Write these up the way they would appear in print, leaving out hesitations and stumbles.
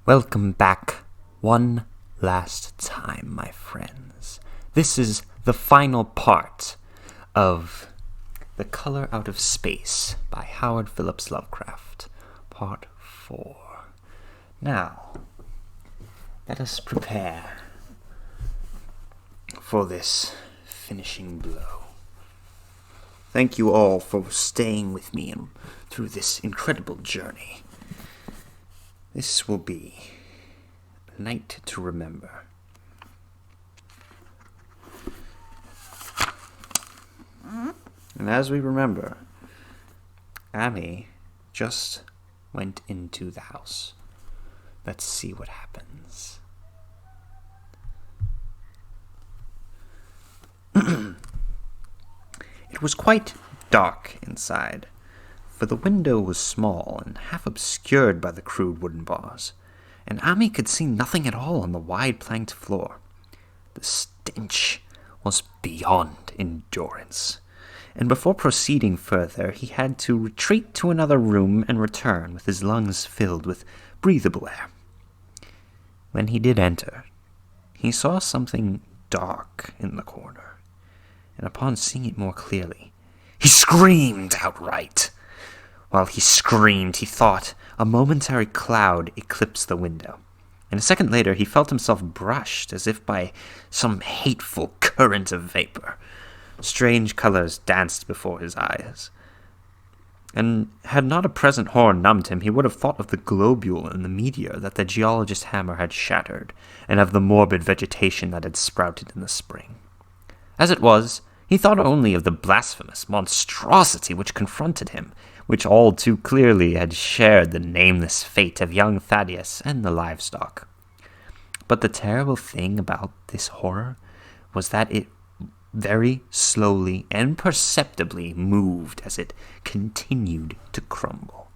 Welcome back one last time, my friends. This is the final part of The Color Out of Space by Howard Phillips Lovecraft, Part 4. Now, let us prepare for this finishing blow. Thank you all for staying with me through this incredible journey. This will be a night to remember. And as we remember, Amy just went into the house. Let's see what happens. It was quite dark inside, for the window was small and half obscured by the crude wooden bars, and Amy could see nothing at all on the wide planked floor. The stench was beyond endurance, and before proceeding further, he had to retreat to another room and return with his lungs filled with breathable air. When he did enter, he saw something dark in the corner, and upon seeing it more clearly, he screamed outright. While he screamed, he thought a momentary cloud eclipsed the window, and a second later he felt himself brushed as if by some hateful current of vapor. Strange colors danced before his eyes, and had not a present horror numbed him, he would have thought of the globule in the meteor that the geologist's hammer had shattered, and of the morbid vegetation that had sprouted in the spring. As it was, he thought only of the blasphemous monstrosity which confronted him, which all too clearly had shared the nameless fate of young Thaddeus and the livestock. But the terrible thing about this horror was that it very slowly and perceptibly moved as it continued to crumble.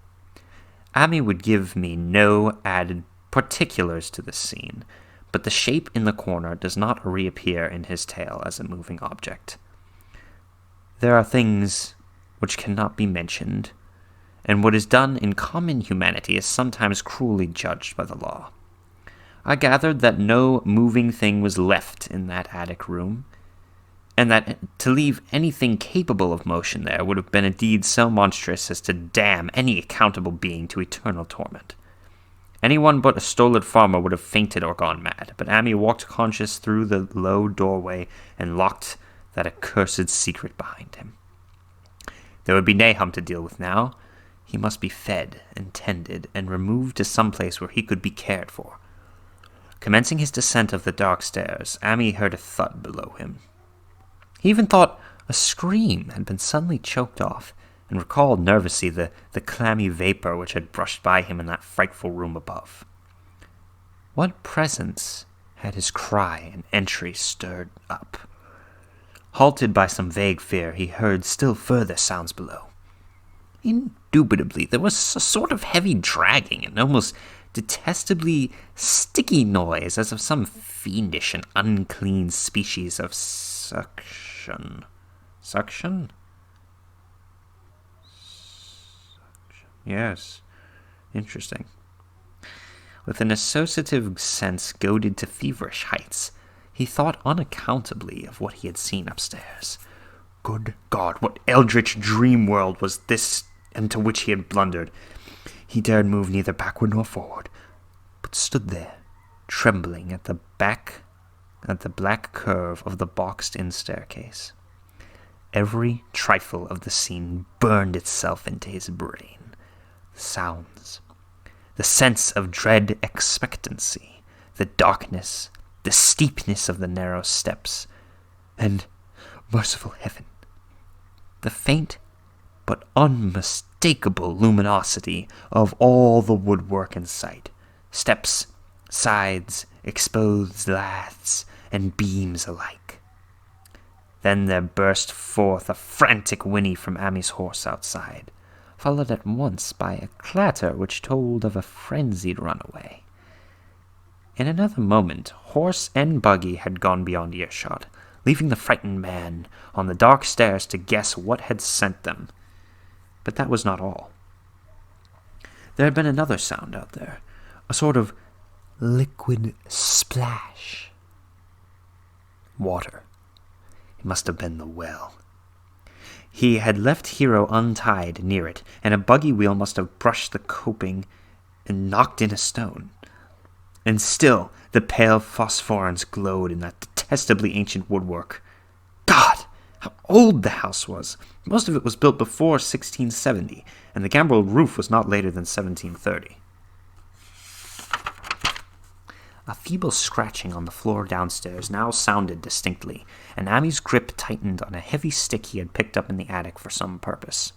Amy would give me no added particulars to the scene, but the shape in the corner does not reappear in his tale as a moving object. There are things which cannot be mentioned, and what is done in common humanity is sometimes cruelly judged by the law. I gathered that no moving thing was left in that attic room, and that to leave anything capable of motion there would have been a deed so monstrous as to damn any accountable being to eternal torment. Anyone but a stolid farmer would have fainted or gone mad, but Amy walked conscious through the low doorway and locked that accursed secret behind him. There would be Nahum to deal with now. He must be fed and tended and removed to some place where he could be cared for. Commencing his descent of the dark stairs, Amy heard a thud below him. He even thought a scream had been suddenly choked off, and recalled nervously the clammy vapor which had brushed by him in that frightful room above. What presence had his cry and entry stirred up? Halted by some vague fear, he heard still further sounds below. Indubitably, there was a sort of heavy dragging and almost detestably sticky noise, as of some fiendish and unclean species of suction. Suction? Yes. Interesting. With an associative sense goaded to feverish heights, he thought unaccountably of what he had seen upstairs. Good God, what eldritch dream world was this into which he had blundered? He dared move neither backward nor forward, but stood there, trembling at the black curve of the boxed-in staircase. Every trifle of the scene burned itself into his brain. The sounds, the sense of dread expectancy, the darkness, the steepness of the narrow steps, and, merciful heaven, the faint but unmistakable luminosity of all the woodwork in sight, steps, sides, exposed laths, and beams alike. Then there burst forth a frantic whinny from Amy's horse outside, followed at once by a clatter which told of a frenzied runaway. In another moment, horse and buggy had gone beyond earshot, leaving the frightened man on the dark stairs to guess what had sent them. But that was not all. There had been another sound out there, a sort of liquid splash. Water. It must have been the well. He had left Hero untied near it, and a buggy wheel must have brushed the coping and knocked in a stone. And still the pale phosphorance glowed in that detestably ancient woodwork. God, how old the house was! Most of it was built before 1670, and the gambrel roof was not later than 1730. A feeble scratching on the floor downstairs now sounded distinctly, and Amy's grip tightened on a heavy stick he had picked up in the attic for some purpose.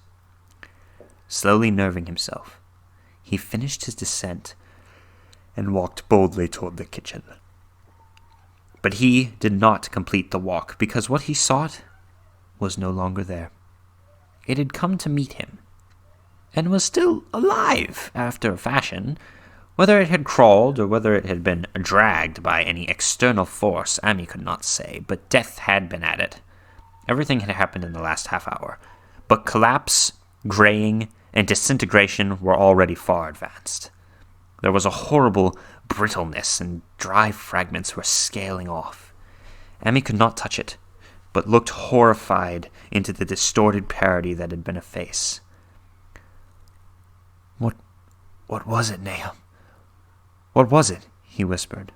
Slowly nerving himself, he finished his descent and walked boldly toward the kitchen. But he did not complete the walk, because what he sought was no longer there. It had come to meet him, and was still alive after a fashion. Whether it had crawled or whether it had been dragged by any external force, Amy could not say, but death had been at it. Everything had happened in the last half hour, but collapse, graying, and disintegration were already far advanced. There was a horrible brittleness, and dry fragments were scaling off. Amy could not touch it, but looked horrified into the distorted parody that had been a face. What was it, Nahum? What was it? He whispered.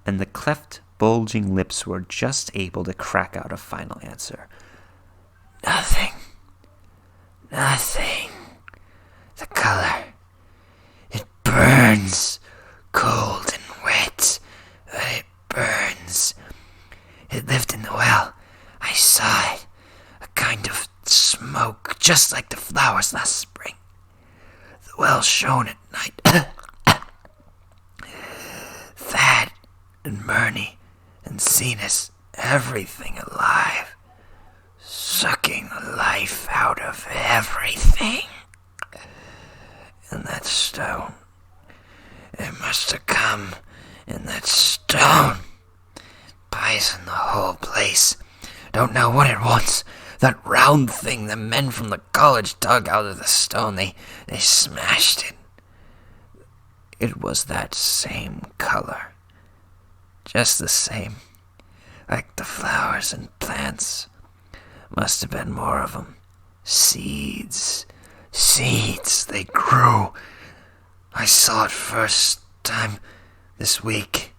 And the cleft, bulging lips were just able to crack out a final answer. Nothing. Nothing. The color. It burns. Cold and wet. But it burns. It lived in the well. I saw it. A kind of smoke, just like the flowers last spring. The well shone at night. Thad and Murney and Zenas, everything alive, sucking the life out of everything. And that stone, it must have come in that stone. Poison the whole place. Don't know what it wants. That round thing the men from the college dug out of the stone, they smashed it. It was that same color. Just the same. Like the flowers and plants. Must have been more of them. Seeds. Seeds. They grew. I saw it first time this week.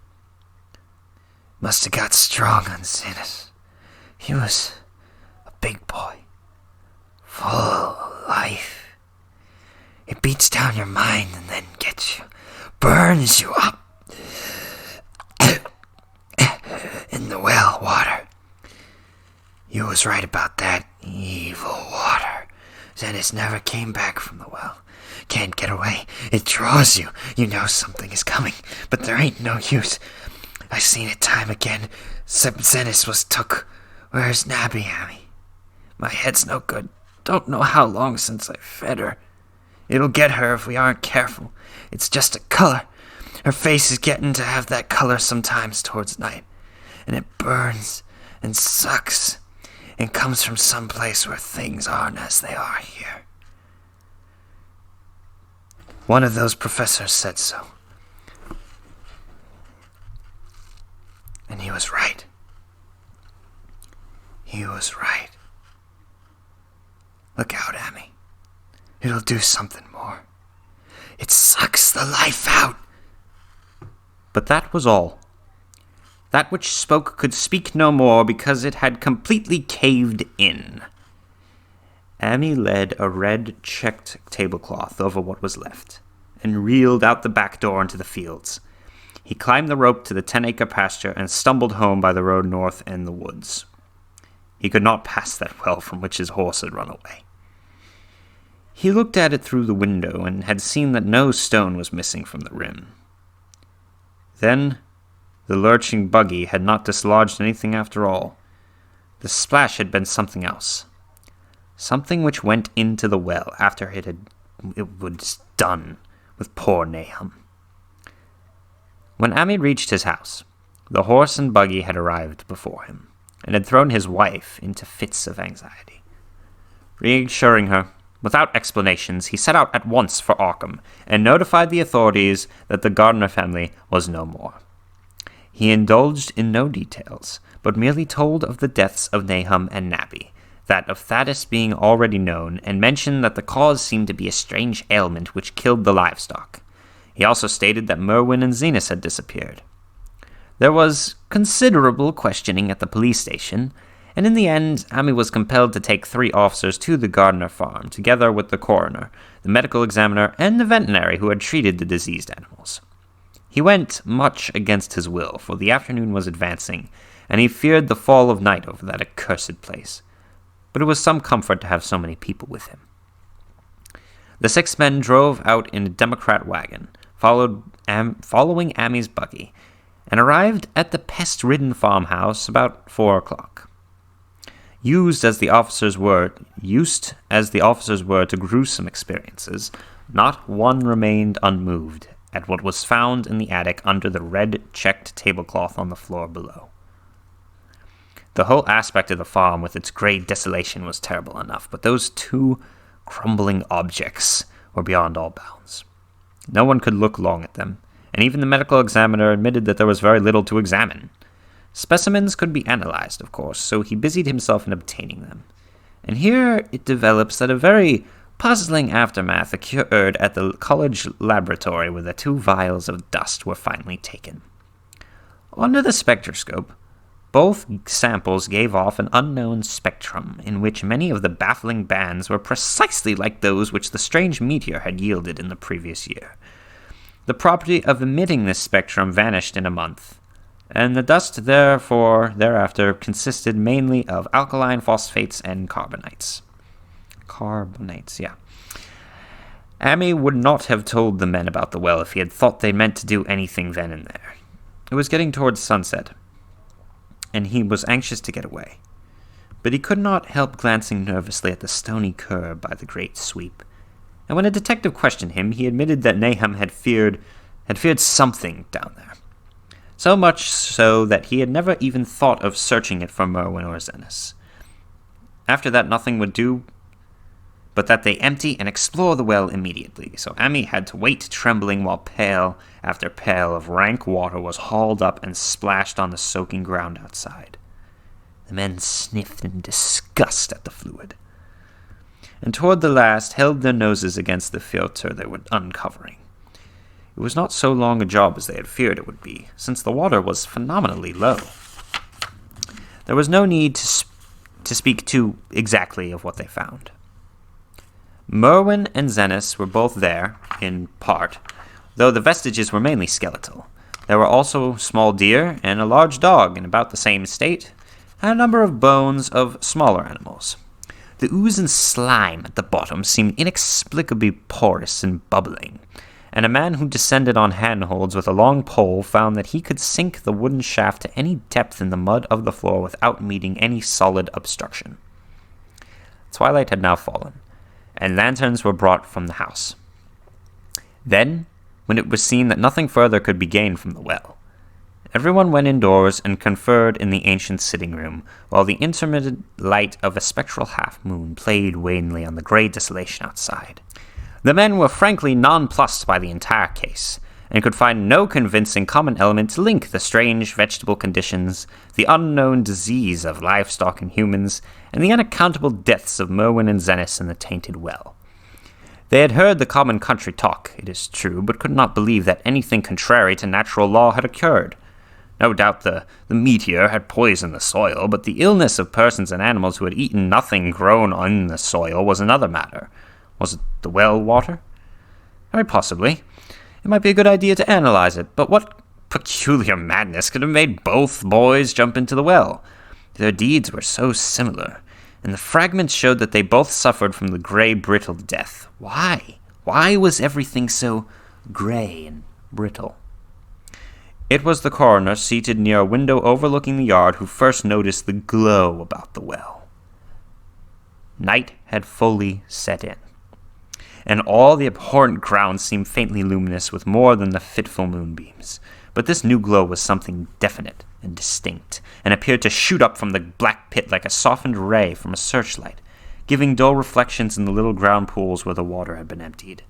Must have got strong on Zenas. He was a big boy. Full of life. It beats down your mind and then gets you. Burns you up. In the well water. You was right about that. Evil water. Zenas never came back from the well. Can't get away. It draws you. You know something is coming, but there ain't no use. I seen it time again. Zenas was took. Where's Nabby, Amy? My head's no good. Don't know how long since I fed her. It'll get her if we aren't careful. It's just a color. Her face is getting to have that color sometimes towards night. And it burns and sucks and comes from some place where things aren't as they are here. One of those professors said so. And he was right. He was right. Look out, Amy. It'll do something more. It sucks the life out. But that was all. That which spoke could speak no more because it had completely caved in. Amy laid a red checked tablecloth over what was left and reeled out the back door into the fields. He climbed the rope to the 10-acre pasture and stumbled home by the road north in the woods. He could not pass that well from which his horse had run away. He looked at it through the window and had seen that no stone was missing from the rim. Then, the lurching buggy had not dislodged anything after all. The splash had been something else. Something which went into the well after it was done with poor Nahum. When Amy reached his house, the horse and buggy had arrived before him, and had thrown his wife into fits of anxiety. Reassuring her, Without explanations, he set out at once for Arkham and notified the authorities that the Gardner family was no more. He indulged in no details, but merely told of the deaths of Nahum and Nabby, that of Thaddeus being already known, and mentioned that the cause seemed to be a strange ailment which killed the livestock. He also stated that Merwin and Zenas had disappeared. There was considerable questioning at the police station, and in the end, Amy was compelled to take 3 officers to the Gardner farm, together with the coroner, the medical examiner, and the veterinary who had treated the diseased animals. He went much against his will, for the afternoon was advancing, and he feared the fall of night over that accursed place. But it was some comfort to have so many people with him. The 6 men drove out in a Democrat wagon, following Amy's buggy, and arrived at the pest-ridden farmhouse about 4 o'clock. Used as the officers were to gruesome experiences, not one remained unmoved at what was found in the attic under the red checked tablecloth on the floor below. The whole aspect of the farm with its grey desolation was terrible enough, but those 2 crumbling objects were beyond all bounds. No one could look long at them, and even the medical examiner admitted that there was very little to examine. Specimens could be analyzed, of course, so he busied himself in obtaining them. And here it develops that a very puzzling aftermath occurred at the college laboratory where the 2 vials of dust were finally taken. Under the spectroscope, both samples gave off an unknown spectrum in which many of the baffling bands were precisely like those which the strange meteor had yielded in the previous year. The property of emitting this spectrum vanished in a month, and the dust thereafter consisted mainly of alkaline phosphates and carbonates. Amy would not have told the men about the well if he had thought they meant to do anything then and there. It was getting towards sunset, and he was anxious to get away. But he could not help glancing nervously at the stony curb by the great sweep, and when a detective questioned him, he admitted that Nahum had feared something down there. So much so that he had never even thought of searching it for Merwin or Zenas. After that, nothing would do but that they empty and explore the well immediately, so Amy had to wait trembling while pail after pail of rank water was hauled up and splashed on the soaking ground outside. The men sniffed in disgust at the fluid, and toward the last held their noses against the filter they were uncovering. It was not so long a job as they had feared it would be, since the water was phenomenally low. There was no need to speak too exactly of what they found. Merwin and Zenas were both there, in part, though the vestiges were mainly skeletal. There were also small deer and a large dog in about the same state, and a number of bones of smaller animals. The ooze and slime at the bottom seemed inexplicably porous and bubbling, and a man who descended on handholds with a long pole found that he could sink the wooden shaft to any depth in the mud of the floor without meeting any solid obstruction. Twilight had now fallen, and lanterns were brought from the house. Then, when it was seen that nothing further could be gained from the well, everyone went indoors and conferred in the ancient sitting room, while the intermittent light of a spectral half-moon played wanly on the grey desolation outside. The men were frankly nonplussed by the entire case, and could find no convincing common element to link the strange vegetable conditions, the unknown disease of livestock and humans, and the unaccountable deaths of Merwin and Zenas in the tainted well. They had heard the common country talk, it is true, but could not believe that anything contrary to natural law had occurred. No doubt the meteor had poisoned the soil, but the illness of persons and animals who had eaten nothing grown on the soil was another matter. Was it the well water? Very possibly. It might be a good idea to analyze it, but what peculiar madness could have made both boys jump into the well? Their deeds were so similar, and the fragments showed that they both suffered from the grey, brittle death. Why? Why was everything so grey and brittle? It was the coroner, seated near a window overlooking the yard, who first noticed the glow about the well. Night had fully set in, and all the abhorrent ground seemed faintly luminous with more than the fitful moonbeams. But this new glow was something definite and distinct, and appeared to shoot up from the black pit like a softened ray from a searchlight, giving dull reflections in the little ground pools where the water had been emptied.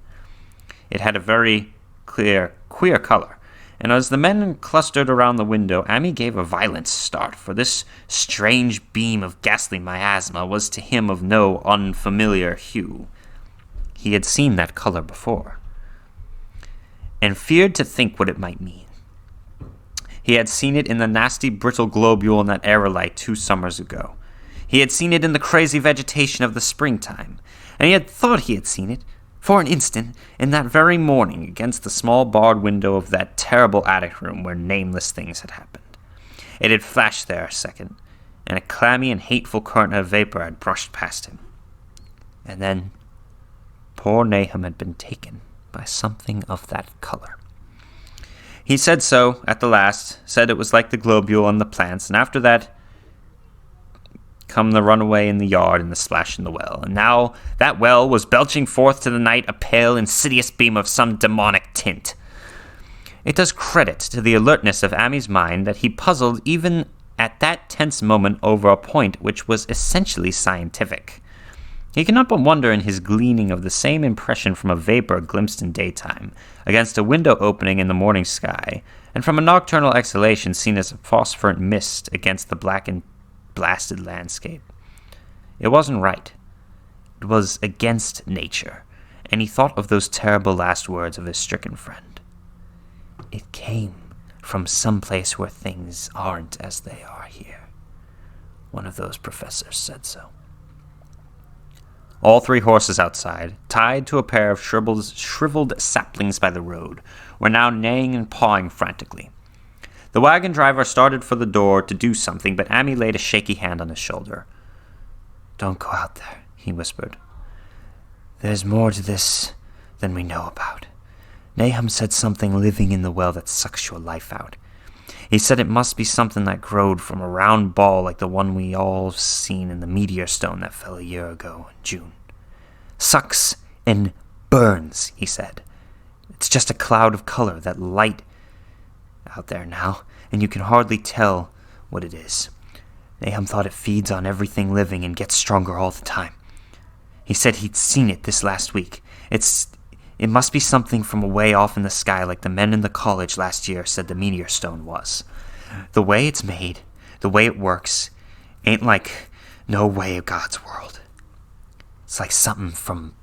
It had a very queer color, and as the men clustered around the window, Ammi gave a violent start, for this strange beam of ghastly miasma was to him of no unfamiliar hue. He had seen that color before, and feared to think what it might mean. He had seen it in the nasty brittle globule in that aerolite 2 summers ago. He had seen it in the crazy vegetation of the springtime, and he had thought he had seen it, for an instant, in that very morning against the small barred window of that terrible attic room where nameless things had happened. It had flashed there a second, and a clammy and hateful current of vapor had brushed past him. And then, poor Nahum had been taken by something of that color. He said so, at the last, said it was like the globule on the plants, and after that, come the runaway in the yard and the splash in the well. And now that well was belching forth to the night a pale, insidious beam of some demonic tint. It does credit to the alertness of Ammi's mind that he puzzled even at that tense moment over a point which was essentially scientific. He cannot but wonder in his gleaning of the same impression from a vapor glimpsed in daytime, against a window opening in the morning sky, and from a nocturnal exhalation seen as a phosphorescent mist against the blackened blasted landscape. It wasn't right. It was against nature, and he thought of those terrible last words of his stricken friend. It came from some place where things aren't as they are here. One of those professors said so. All 3 horses outside, tied to a pair of shriveled saplings by the road, were now neighing and pawing frantically. The wagon driver started for the door to do something, but Ammi laid a shaky hand on his shoulder. "Don't go out there," he whispered. "There's more to this than we know about. Nahum said something living in the well that sucks your life out. He said it must be something that growed from a round ball like the one we all seen in the meteor stone that fell a year ago in June. Sucks and burns," he said. "It's just a cloud of color, that light out there now, and you can hardly tell what it is. Nahum thought it feeds on everything living and gets stronger all the time. He said he'd seen it this last week. It must be something from away off in the sky like the men in the college last year said the meteor stone was. The way it's made, the way it works, ain't like no way of God's world. It's like something from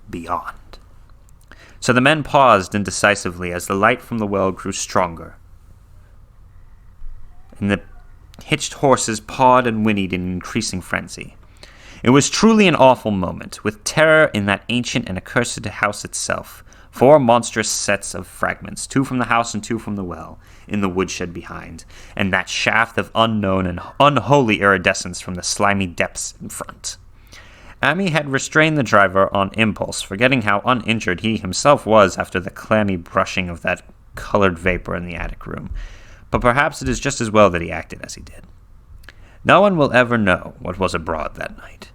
beyond." So the men paused indecisively as the light from the well grew stronger, and the hitched horses pawed and whinnied in increasing frenzy. It was truly an awful moment, with terror in that ancient and accursed house itself. 4 monstrous sets of fragments, 2 from the house and 2 from the well, in the woodshed behind, and that shaft of unknown and unholy iridescence from the slimy depths in front. Ammi had restrained the driver on impulse, forgetting how uninjured he himself was after the clammy brushing of that colored vapor in the attic room, but perhaps it is just as well that he acted as he did. No one will ever know what was abroad that night,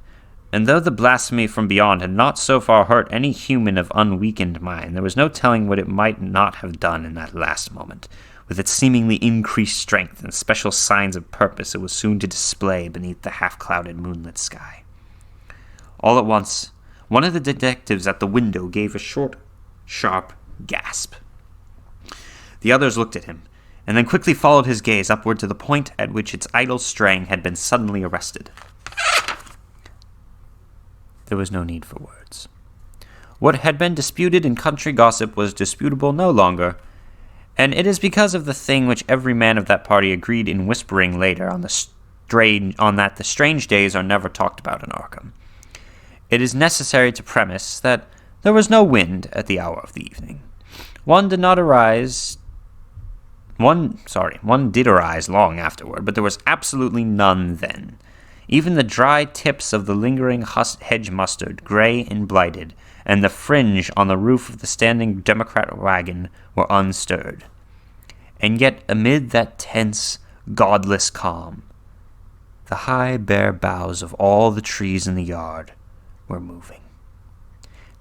and though the blasphemy from beyond had not so far hurt any human of unweakened mind, there was no telling what it might not have done in that last moment, with its seemingly increased strength and special signs of purpose it was soon to display beneath the half-clouded moonlit sky. All at once, one of the detectives at the window gave a short, sharp gasp. The others looked at him, and then quickly followed his gaze upward to the point at which its idle straying had been suddenly arrested. There was no need for words. What had been disputed in country gossip was disputable no longer, and it is because of the thing which every man of that party agreed in whispering later on that the strange days are never talked about in Arkham. It is necessary to premise that there was no wind at the hour of the evening. One did arise long afterward, but there was absolutely none then. Even the dry tips of the lingering hedge mustard, gray and blighted, and the fringe on the roof of the standing Democrat wagon were unstirred. And yet, amid that tense, godless calm, the high, bare boughs of all the trees in the yard were moving.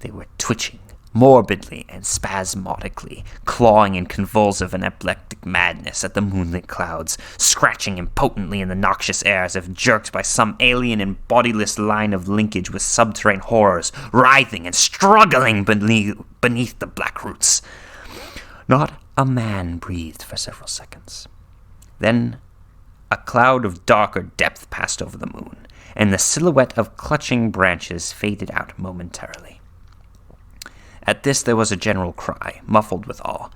They were twitching morbidly and spasmodically, clawing in convulsive and epileptic madness at the moonlit clouds, scratching impotently in the noxious air as if jerked by some alien and bodiless line of linkage with subterranean horrors, writhing and struggling beneath the black roots. Not a man breathed for several seconds. Then a cloud of darker depth passed over the moon, and the silhouette of clutching branches faded out momentarily. At this there was a general cry, muffled with awe,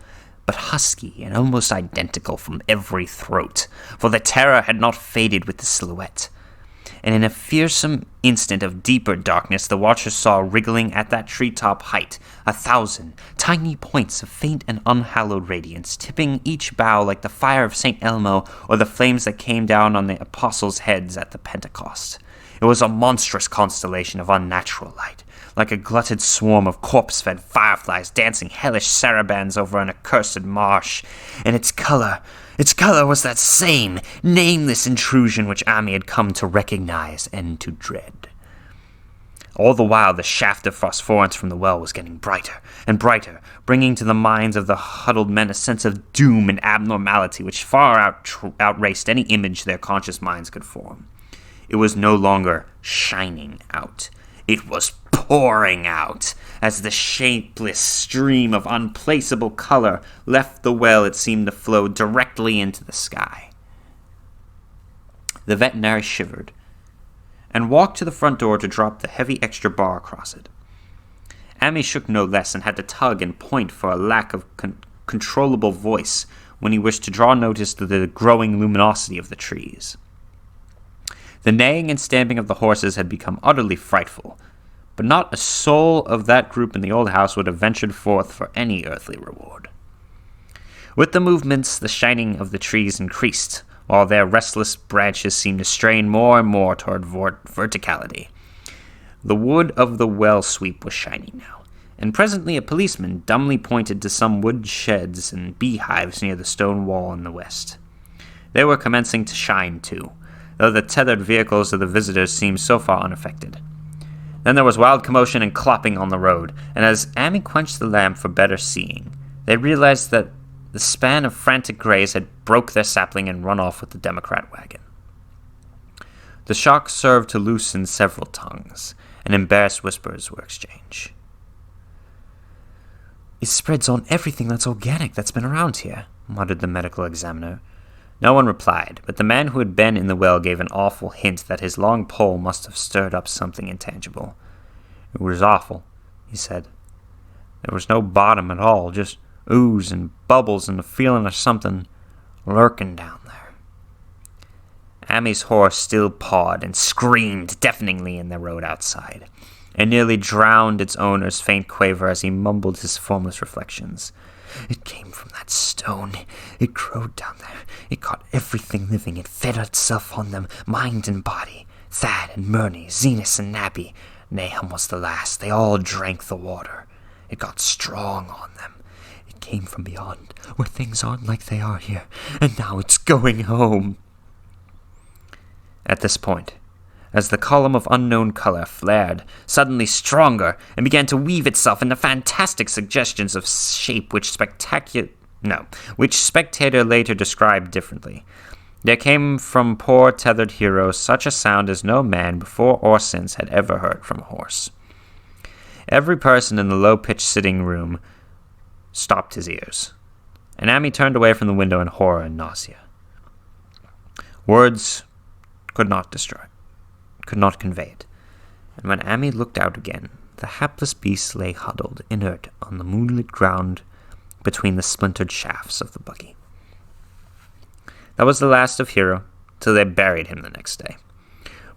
but husky and almost identical from every throat, for the terror had not faded with the silhouette. And in a fearsome instant of deeper darkness, the watchers saw wriggling at that treetop height 1,000 tiny points of faint and unhallowed radiance, tipping each bough like the fire of St. Elmo or the flames that came down on the apostles' heads at the Pentecost. It was a monstrous constellation of unnatural light, like a glutted swarm of corpse-fed fireflies dancing hellish sarabands over an accursed marsh, and its color was that same nameless intrusion which Ami had come to recognize and to dread. All the while, the shaft of phosphorence from the well was getting brighter and brighter, bringing to the minds of the huddled men a sense of doom and abnormality which far outraced any image their conscious minds could form. It was no longer shining out. It was pouring out, as the shapeless stream of unplaceable color left the well. It seemed to flow directly into the sky. The veterinary shivered and walked to the front door to drop the heavy extra bar across it. Ami shook no less and had to tug and point for a lack of controllable voice when he wished to draw notice to the growing luminosity of the trees. The neighing and stamping of the horses had become utterly frightful, but not a soul of that group in the old house would have ventured forth for any earthly reward. With the movements, the shining of the trees increased, while their restless branches seemed to strain more and more toward verticality. The wood of the well sweep was shining now, and presently a policeman dumbly pointed to some wood sheds and beehives near the stone wall in the west. They were commencing to shine, too, though the tethered vehicles of the visitors seemed so far unaffected. Then there was wild commotion and clopping on the road, and as Ami quenched the lamp for better seeing, they realized that the span of frantic grays had broke their sapling and run off with the Democrat wagon. The shock served to loosen several tongues, and embarrassed whispers were exchanged. "It spreads on everything that's organic that's been around here," muttered the medical examiner. No one replied, but the man who had been in the well gave an awful hint that his long pole must have stirred up something intangible. "It was awful," he said. "There was no bottom at all, just ooze and bubbles and the feeling of something lurking down there." Ami's horse still pawed and screamed deafeningly in the road outside, and nearly drowned its owner's faint quaver as he mumbled his formless reflections. "It came from that stone. It crowed down there. It caught everything living. It fed itself on them, mind and body. Thad and Murney, Zenas and Nabby. Nahum was the last. They all drank the water. It got strong on them. It came from beyond, where things aren't like they are here. And now it's going home." At this point, as the column of unknown color flared suddenly stronger and began to weave itself into fantastic suggestions of shape which spectator later described differently, there came from poor tethered hero such a sound as no man before or since had ever heard from a horse. Every person in the low-pitched sitting room stopped his ears, and Ami turned away from the window in horror and nausea. Words could not convey it, and when Ami looked out again, the hapless beast lay huddled, inert, on the moonlit ground between the splintered shafts of the buggy. That was the last of Hero, till they buried him the next day.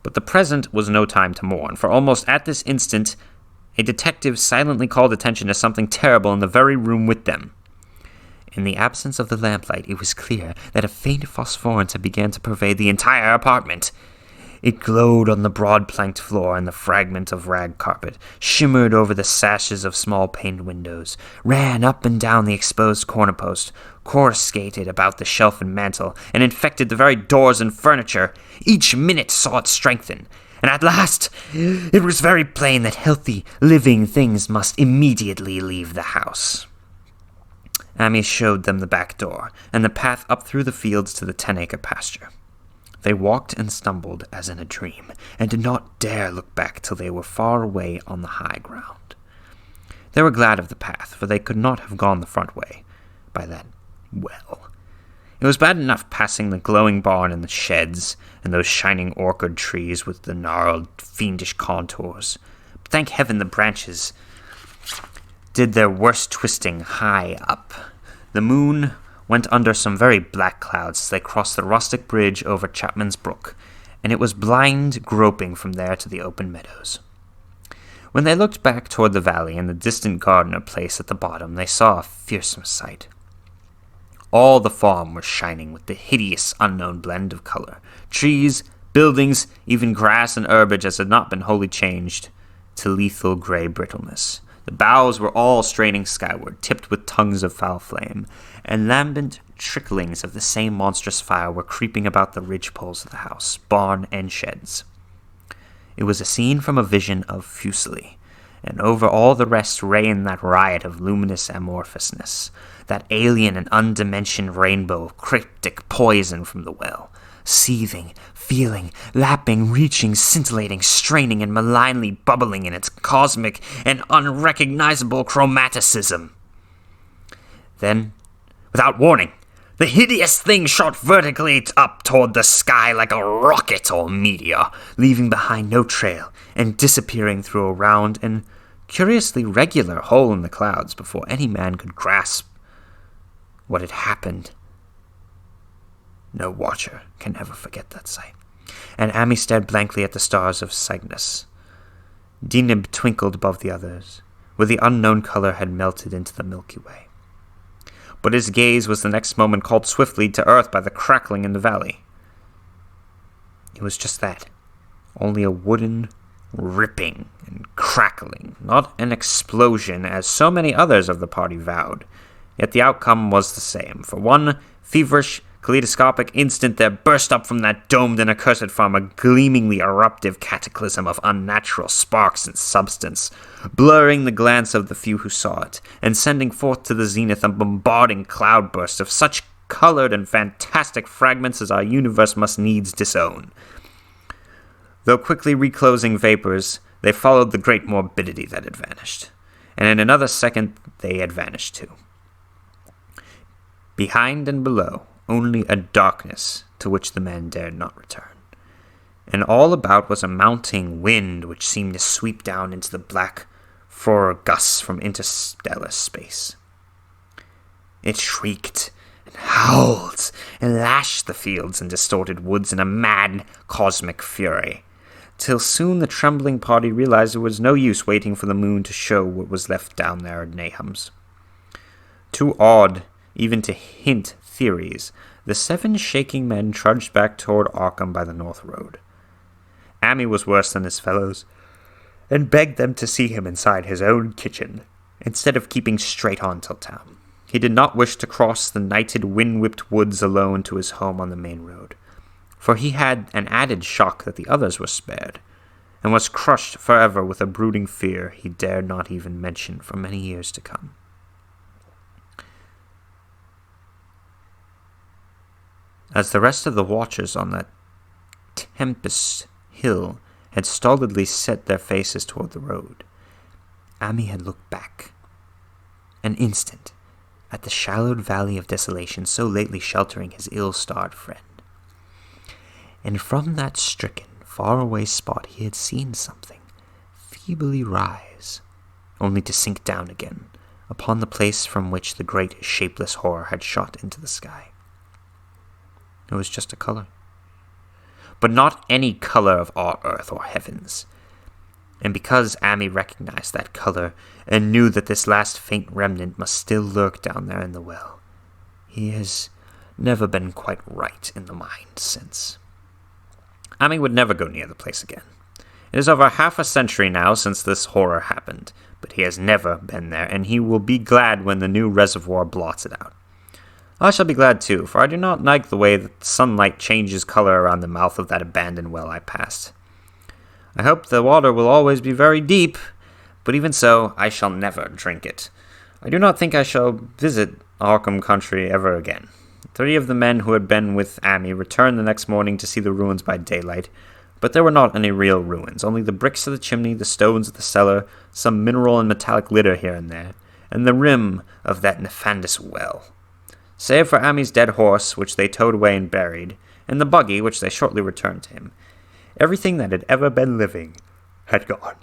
But the present was no time to mourn, for almost at this instant, a detective silently called attention to something terrible in the very room with them. In the absence of the lamplight, it was clear that a faint phosphorescence had begun to pervade the entire apartment. It glowed on the broad-planked floor and the fragment of rag carpet, shimmered over the sashes of small-paned windows, ran up and down the exposed corner post, coruscated about the shelf and mantel, and infected the very doors and furniture. Each minute saw it strengthen. and at last it was very plain that healthy, living things must immediately leave the house. Ammi showed them the back door, and the path up through the fields to the 10-acre pasture. They walked and stumbled as in a dream, and did not dare look back till they were far away on the high ground. They were glad of the path, for they could not have gone the front way, by that well. It was bad enough passing the glowing barn and the sheds, and those shining orchard trees with the gnarled, fiendish contours. But thank heaven the branches did their worst twisting high up. The moon went under some very black clouds as they crossed the rustic bridge over Chapman's Brook, and it was blind groping from there to the open meadows. When they looked back toward the valley and the distant Gardner place at the bottom, they saw a fearsome sight. All the farm was shining with the hideous unknown blend of color. Trees, buildings, even grass and herbage as had not been wholly changed to lethal gray brittleness. The boughs were all straining skyward, tipped with tongues of foul flame, and lambent tricklings of the same monstrous fire were creeping about the ridgepoles of the house, barn, and sheds. It was a scene from a vision of Fuseli, and over all the rest reigned that riot of luminous amorphousness, that alien and undimensioned rainbow of cryptic poison from the well, seething, feeling, lapping, reaching, scintillating, straining, and malignly bubbling in its cosmic and unrecognizable chromaticism. Then, without warning, the hideous thing shot vertically up toward the sky like a rocket or meteor, leaving behind no trail and disappearing through a round and curiously regular hole in the clouds before any man could grasp what had happened. No watcher can ever forget that sight, and Ammi stared blankly at the stars of Cygnus. Deneb twinkled above the others, where the unknown color had melted into the Milky Way. But his gaze was the next moment called swiftly to earth by the crackling in the valley. It was just that, only a wooden ripping and crackling, not an explosion as so many others of the party vowed. Yet the outcome was the same. For one feverish, kaleidoscopic instant there burst up from that domed and accursed farm a gleamingly eruptive cataclysm of unnatural sparks and substance, blurring the glance of the few who saw it, and sending forth to the zenith a bombarding cloudburst of such colored and fantastic fragments as our universe must needs disown. Though quickly reclosing vapors, they followed the great morbidity that had vanished, and in another second they had vanished too. Behind and below, only a darkness to which the men dared not return. And all about was a mounting wind which seemed to sweep down into the black furor gusts from interstellar space. It shrieked and howled and lashed the fields and distorted woods in a mad cosmic fury, till soon the trembling party realized it was no use waiting for the moon to show what was left down there at Nahum's. Too awed even to hint theories, the 7 shaking men trudged back toward Arkham by the north road. Ammi was worse than his fellows, and begged them to see him inside his own kitchen, instead of keeping straight on till town. He did not wish to cross the nighted, wind-whipped woods alone to his home on the main road, for he had an added shock that the others were spared, and was crushed forever with a brooding fear he dared not even mention for many years to come. As the rest of the watchers on that Tempest Hill had stolidly set their faces toward the road, Ammi had looked back, an instant, at the shallowed valley of desolation so lately sheltering his ill-starred friend. And from that stricken, far-away spot he had seen something feebly rise, only to sink down again upon the place from which the great shapeless horror had shot into the sky. It was just a color. But not any color of our earth or heavens. And because Ammi recognized that color and knew that this last faint remnant must still lurk down there in the well, he has never been quite right in the mind since. Ammi would never go near the place again. It is over half a century now since this horror happened, but he has never been there, and he will be glad when the new reservoir blots it out. I shall be glad too, for I do not like the way that the sunlight changes color around the mouth of that abandoned well I passed. I hope the water will always be very deep, but even so, I shall never drink it. I do not think I shall visit Arkham Country ever again. 3 of the men who had been with Amy returned the next morning to see the ruins by daylight, but there were not any real ruins, only the bricks of the chimney, the stones of the cellar, some mineral and metallic litter here and there, and the rim of that nefandous well. Save for Amy's dead horse, which they towed away and buried, and the buggy, which they shortly returned to him, everything that had ever been living had gone.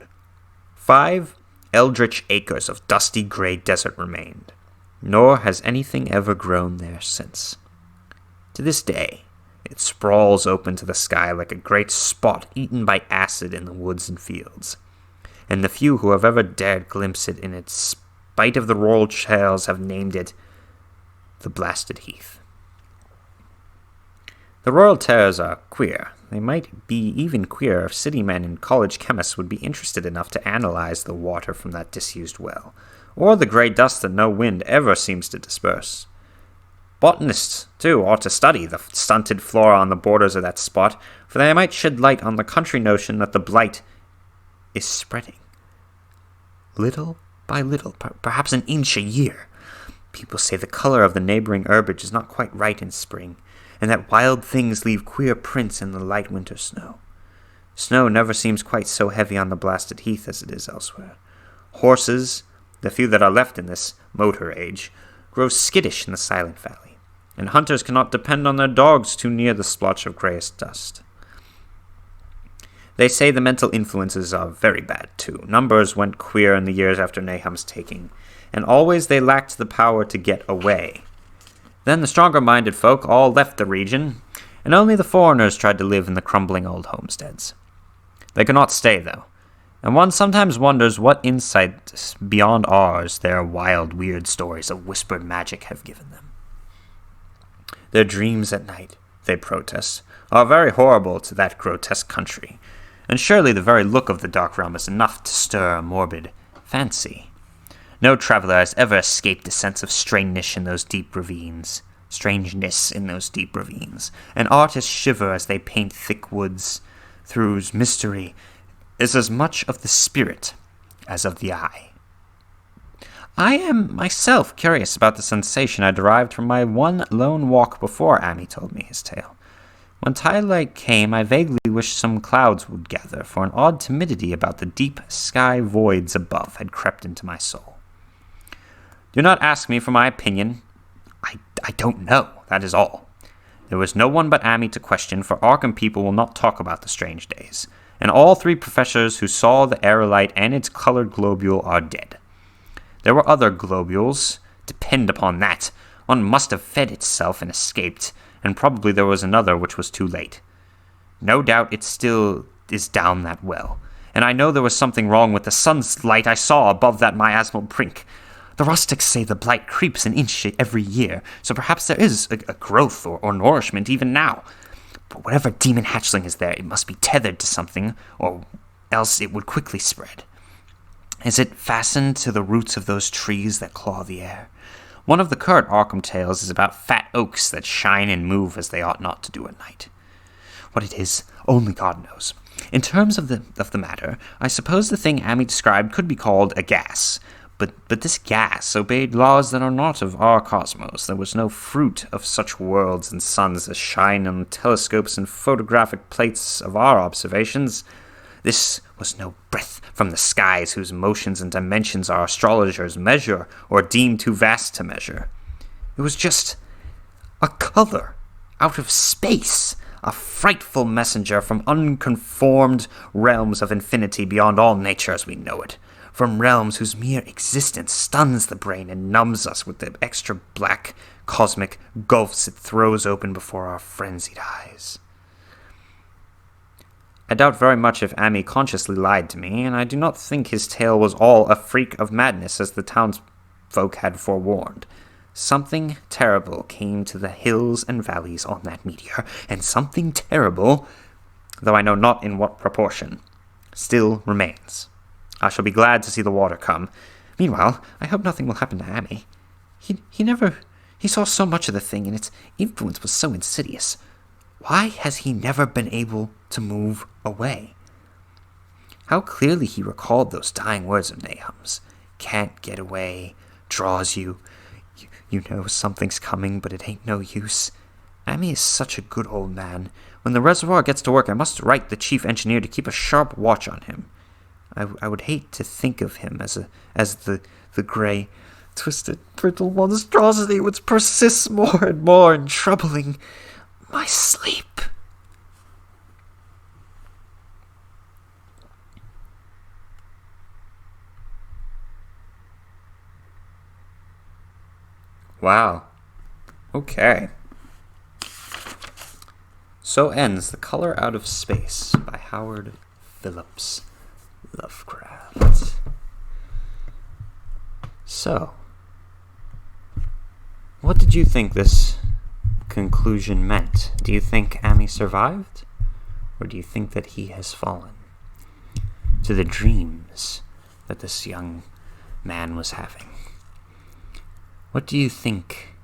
5 eldritch acres of dusty gray desert remained, nor has anything ever grown there since. To this day, it sprawls open to the sky like a great spot eaten by acid in the woods and fields, and the few who have ever dared glimpse it in its spite of the royal trails have named it the Blasted Heath. The royal terrors are queer. They might be even queerer if city men and college chemists would be interested enough to analyze the water from that disused well, or the gray dust that no wind ever seems to disperse. Botanists, too, ought to study the stunted flora on the borders of that spot, for they might shed light on the country notion that the blight is spreading. Little by little, perhaps an inch a year. People say the color of the neighboring herbage is not quite right in spring, and that wild things leave queer prints in the light winter snow. Snow never seems quite so heavy on the Blasted Heath as it is elsewhere. Horses, the few that are left in this motor age, grow skittish in the Silent Valley, and hunters cannot depend on their dogs too near the splotch of grayest dust. They say the mental influences are very bad, too. Numbers went queer in the years after Nahum's taking, and always they lacked the power to get away. Then the stronger-minded folk all left the region, and only the foreigners tried to live in the crumbling old homesteads. They could not stay, though, and one sometimes wonders what insight beyond ours their wild, weird stories of whispered magic have given them. Their dreams at night, they protest, are very horrible to that grotesque country, and surely the very look of the dark realm is enough to stir a morbid fancy. No traveler has ever escaped a sense of strangeness in those deep ravines, and artists shiver as they paint thick woods, whose mystery is as much of the spirit as of the eye. I am myself curious about the sensation I derived from my one lone walk before Amy told me his tale. When twilight came, I vaguely wished some clouds would gather, for an odd timidity about the deep sky voids above had crept into my soul. Do not ask me for my opinion. I don't know, that is all. There was no one but Amy to question, for Arkham people will not talk about the strange days, and all 3 professors who saw the aerolite and its colored globule are dead. There were other globules, depend upon that. One must have fed itself and escaped, and probably there was another which was too late. No doubt it still is down that well, and I know there was something wrong with the sun's light I saw above that miasmal brink. The rustics say the blight creeps an inch every year, so perhaps there is a growth or nourishment even now. But whatever demon hatchling is there, it must be tethered to something, or else it would quickly spread. Is it fastened to the roots of those trees that claw the air? One of the current Arkham tales is about fat oaks that shine and move as they ought not to do at night. What it is, only God knows. In terms of the matter, I suppose the thing Amy described could be called a gas. But this gas obeyed laws that are not of our cosmos. There was no fruit of such worlds and suns as shine on telescopes and photographic plates of our observations. This was no breath from the skies whose motions and dimensions our astrologers measure or deem too vast to measure. It was just a color out of space, a frightful messenger from unconformed realms of infinity beyond all nature as we know it. From realms whose mere existence stuns the brain and numbs us with the extra black cosmic gulfs it throws open before our frenzied eyes. I doubt very much if Amy consciously lied to me, and I do not think his tale was all a freak of madness as the townsfolk had forewarned. Something terrible came to the hills and valleys on that meteor, and something terrible, though I know not in what proportion, still remains. I shall be glad to see the water come. Meanwhile, I hope nothing will happen to Amy. He saw so much of the thing, and its influence was so insidious. Why has he never been able to move away? How clearly he recalled those dying words of Nahum's. Can't get away, draws you. You know something's coming, but it ain't no use. Ammi is such a good old man. When the reservoir gets to work, I must write the chief engineer to keep a sharp watch on him. I would hate to think of him as the grey, twisted, brittle monstrosity which persists more and more in troubling my sleep. Wow. Okay. So ends The Color Out of Space by Howard Phillips Lovecraft. So, what did you think this conclusion meant? Do you think Ammi survived? Or do you think that he has fallen to the dreams that this young man was having? What do you think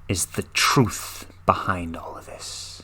is the truth behind all of this?